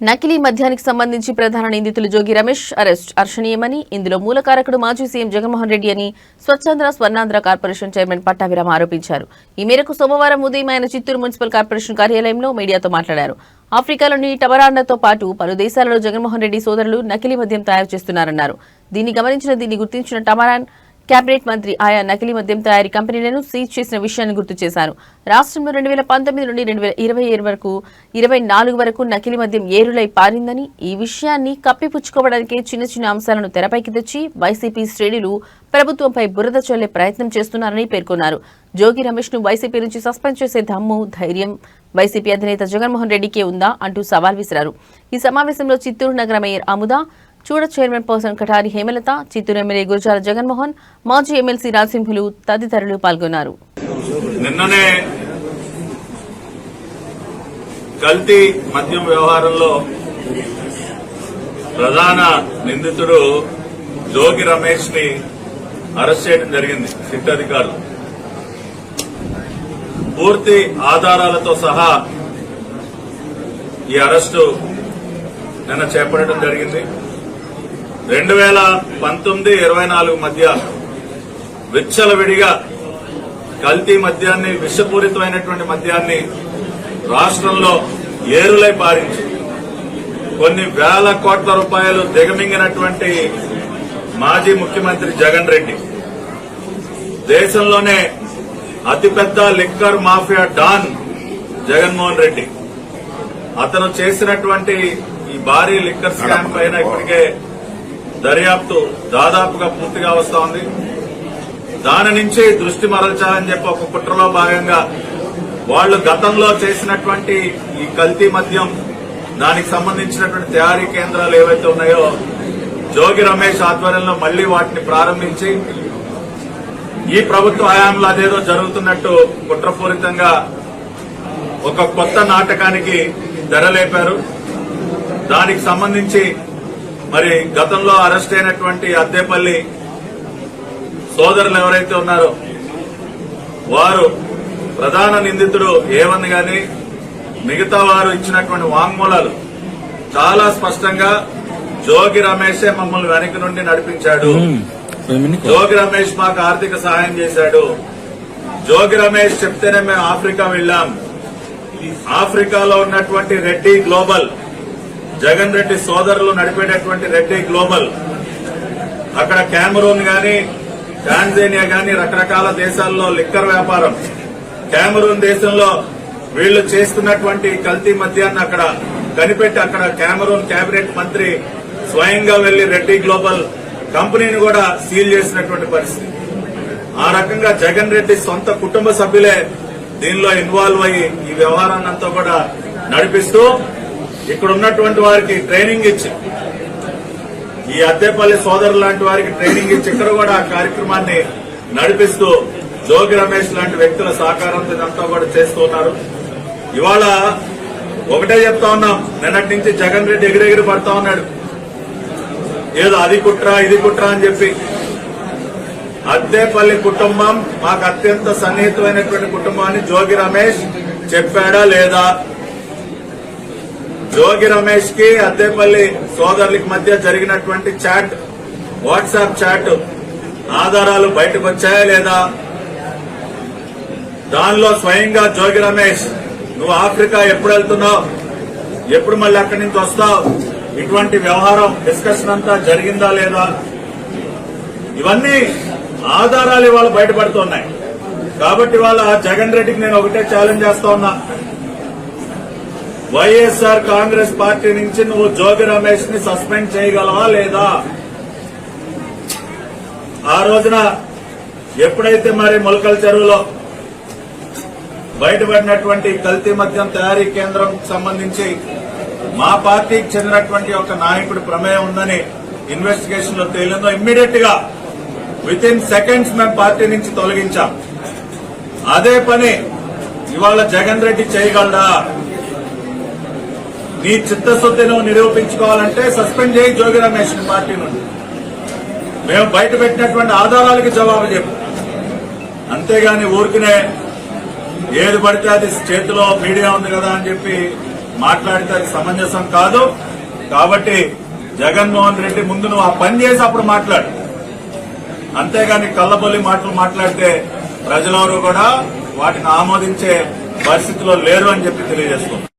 నకిలీ మద్యానికి సంబంధించి ప్రధాన నిందితులు జోగి రమేష్ అరెస్ట్ హర్షణీయమని, ఇందులో మూలకారకుడు మాజీ సీఎం జగన్మోహన్ రెడ్డి అని స్వచ్ఛాంధ్ర స్వర్ణాంధ్ర కార్పొరేషన్ చైర్మన్ పట్టాభిరామ ఆరోపించారు. ఈ మేరకు సోమవారం ఉదయం ఆయన చిత్తూరు మున్సిపల్ కార్పొరేషన్ కార్యాలయంలో మీడియాతో మాట్లాడారు. ఆఫ్రికాలోని టమరాండాతో పాటు పలు దేశాలలో జగన్మోహన్ రెడ్డి సోదరులు నకిలీ మద్యం తయారు చేస్తున్నారన్నారు. దీన్ని గుర్తించిన టమరాన్ కేబినెట్ మంత్రి ఆయా నకిలీ మద్యం తయారీ కంపెనీలను సీజ్ చేసిన విషయాన్ని గుర్తు చేశారు. రాష్ట్రంలో 2019 నుండి 2024 వరకు నకిలీ మద్యం ఏరులై పారిందని, ఈ విషయాన్ని కప్పిపుచ్చుకోవడానికే చిన్న చిన్న అంశాలను తెరపైకి తెచ్చి వైసీపీ శ్రేణులు ప్రభుత్వంపై బురద చల్లే ప్రయత్నం చేస్తున్నారని పేర్కొన్నారు. జోగి రమేష్ ను వైసీపీ నుంచి సస్పెండ్ చేసే దమ్ము, ధైర్యం వైసీపీ అధినేత జగన్మోహన్ రెడ్డికే ఉందా అంటూ సవాల్ విసిరారు. ఈ సమావేశంలో చిత్తూరు నగర మేయర్ అముద, చూడ chairman person Kathari Hemalatha, Chittoor MLA Gurajala Jaganmohan, మాజీ ఎమ్మెల్సీ రాసింహులు తదితరులు పాల్గొన్నారు. నిన్ననే కల్తీ మద్యం వ్యవహారంలో ప్రధాన నిందితుడు జోగి రమేష్ ని అరెస్ట్ చేయడం జరిగింది. సిట్ అధికారులు పూర్తి ఆధారాలతో సహా ఈ అరెస్టు నిన్న చేపట్టడం జరిగింది. 2019-24 మధ్య విచ్చలవిడిగా కల్తీ మద్యాన్ని, విషపూరితమైనటువంటి మద్యాన్ని రాష్ట్రంలో ఏరులై పారించి కొన్ని వేల కోట్ల రూపాయలు దిగమింగినటువంటి మాజీ ముఖ్యమంత్రి జగన్ రెడ్డి, దేశంలోనే అతిపెద్ద liquor mafia don Jaganmohan Reddy, అతను చేసినటువంటి ఈ భారీ లిక్కర్ స్కామ్ పైన ఇప్పటికే దర్యాప్తు దాదాపుగా పూర్తిగా వస్తోంది. దాని నుంచి దృష్టి మరల్చాలని చెప్పి ఒక కుట్రలో భాగంగా వాళ్లు గతంలో చేసినటువంటి ఈ కల్తీ మద్యం, దానికి సంబంధించినటువంటి తయారీ కేంద్రాలు ఏవైతే ఉన్నాయో జోగి రమేష్ ఆధ్వర్యంలో మళ్లీ వాటిని ప్రారంభించి ఈ ప్రభుత్వ హయాంలో అదేదో జరుగుతున్నట్టు కుట్రపూరితంగా ఒక కొత్త నాటకానికి తెరలేపారు. దానికి సంబంధించి మరి గతంలో అరెస్ట్ అయినటువంటి అద్దేపల్లి సోదరులు ఎవరైతే ఉన్నారో వారు ప్రధాన నిందితుడు ఏవన్ గాని మిగతా వారు ఇచ్చినటువంటి వాంగ్మూలాలు చాలా స్పష్టంగా జోగి రమేషే మమ్మల్ని వెనక నుండి నడిపించాడు, జోగి రమేష్ మాకు ఆర్థిక సహాయం చేశాడు, జోగి రమేష్ చెప్తేనే మేము ఆఫ్రికా వెళ్లాం, ఆఫ్రికాలో ఉన్నటువంటి రెడ్డి గ్లోబల్, జగన్ రెడ్డి సోదరులు నడిపేటటువంటి రెడ్డి గ్లోబల్, అక్కడ కెమెరూన్ గాని టాంజానియా గాని రకరకాల దేశాల్లో లిక్కర్ వ్యాపారం, కెమెరూన్ దేశంలో వీళ్లు చేస్తున్నటువంటి కల్తీ మద్యాన్ని అక్కడ కనిపెట్టి అక్కడ కెమెరూన్ కేబినెట్ మంత్రి స్వయంగా వెళ్లి రెడ్డి గ్లోబల్ కంపెనీని కూడా సీల్ చేసినటువంటి పరిస్థితి. ఆ రకంగా జగన్ రెడ్డి సొంత కుటుంబ సభ్యులే దీనిలో ఇన్వాల్వ్ అయ్యి ఈ వ్యవహారాన్నంతా కూడా నడిపిస్తూ ఇక్కడ ఉన్నటువంటి వారికి ట్రైనింగ్ ఇచ్చి, ఈ అద్దేపల్లి సోదరులు లాంటి వారికి ట్రైనింగ్ ఇచ్చి ఇక్కడ కూడా ఆ కార్యక్రమాన్ని నడిపిస్తూ జోగి రమేష్ లాంటి వ్యక్తుల సహకారంతో ఇదంతా కూడా చేస్తూ ఉన్నారు. ఇవాళ ఒకటే చెప్తా ఉన్నాం, నిన్నటి నుంచి జగన్ రెడ్డి ఎగిరెగిరి పడతా ఉన్నాడు, ఏదో అది కుట్ర ఇది కుట్ర అని చెప్పి. అద్దేపల్లి కుటుంబం మాకు అత్యంత సన్నిహితమైనటువంటి కుటుంబాన్ని జోగి రమేష్ చెప్పాడా లేదా? జోగి రమేష్ కి అద్దేపల్లి సోదరులకి మధ్య జరిగినటువంటి చాట్, వాట్సాప్ చాట్ ఆధారాలు బయటకు వచ్చాయా లేదా? దానిలో స్వయంగా జోగి రమేష్ నువ్వు ఆఫ్రికా ఎప్పుడు వెళ్తున్నావు, ఎప్పుడు మళ్ళీ అక్కడి నుంచి వస్తావు, ఇటువంటి వ్యవహారం డిస్కషన్ అంతా జరిగిందా లేదా? ఇవన్నీ ఆధారాలు ఇవాళ బయటపడుతున్నాయి. కాబట్టి ఇవాళ జగన్ రెడ్డికి నేను ఒకటే ఛాలెంజ్ చేస్తా ఉన్నా, వైఎస్ఆర్ కాంగ్రెస్ పార్టీ నుంచి నువ్వు జోగి రమేష్ ని సస్పెండ్ చేయగలవా లేదా? ఆ రోజున ఎప్పుడైతే మరి మొలకల చెరువులో బయటపడినటువంటి కల్తీ మద్యం తయారీ కేంద్రం సంబంధించి మా పార్టీకి చెందినటువంటి ఒక నాయకుడి ప్రమేయం ఉందని ఇన్వెస్టిగేషన్ లో తేలిందో ఇమ్మీడియట్ గా విత్ ఇన్ సెకండ్స్ మేము పార్టీ నుంచి తొలగించాం. అదే పని ఇవాళ జగన్ రెడ్డి చేయగలడా? నీ చిత్తశుద్ధిని నిరూపించుకోవాలంటే సస్పెండ్ చేయి జోగి రమేష్ పార్టీ నుండి. మేము బయట పెట్టినటువంటి ఆధారాలకి జవాబు చెప్పు, అంతేగాని ఊరికినే ఏది పడితే అది చేతిలో మీడియా ఉంది కదా అని చెప్పి మాట్లాడితే అది సమంజసం కాదు. కాబట్టి జగన్మోహన్ రెడ్డి ముందు నువ్వు ఆ పని చేసి అప్పుడు మాట్లాడు. అంతేగాని కల్లబొల్లి మాటలు మాట్లాడితే ప్రజలెవరూ కూడా వాటిని ఆమోదించే పరిస్థితిలో లేరు అని చెప్పి తెలియజేస్తున్నాం.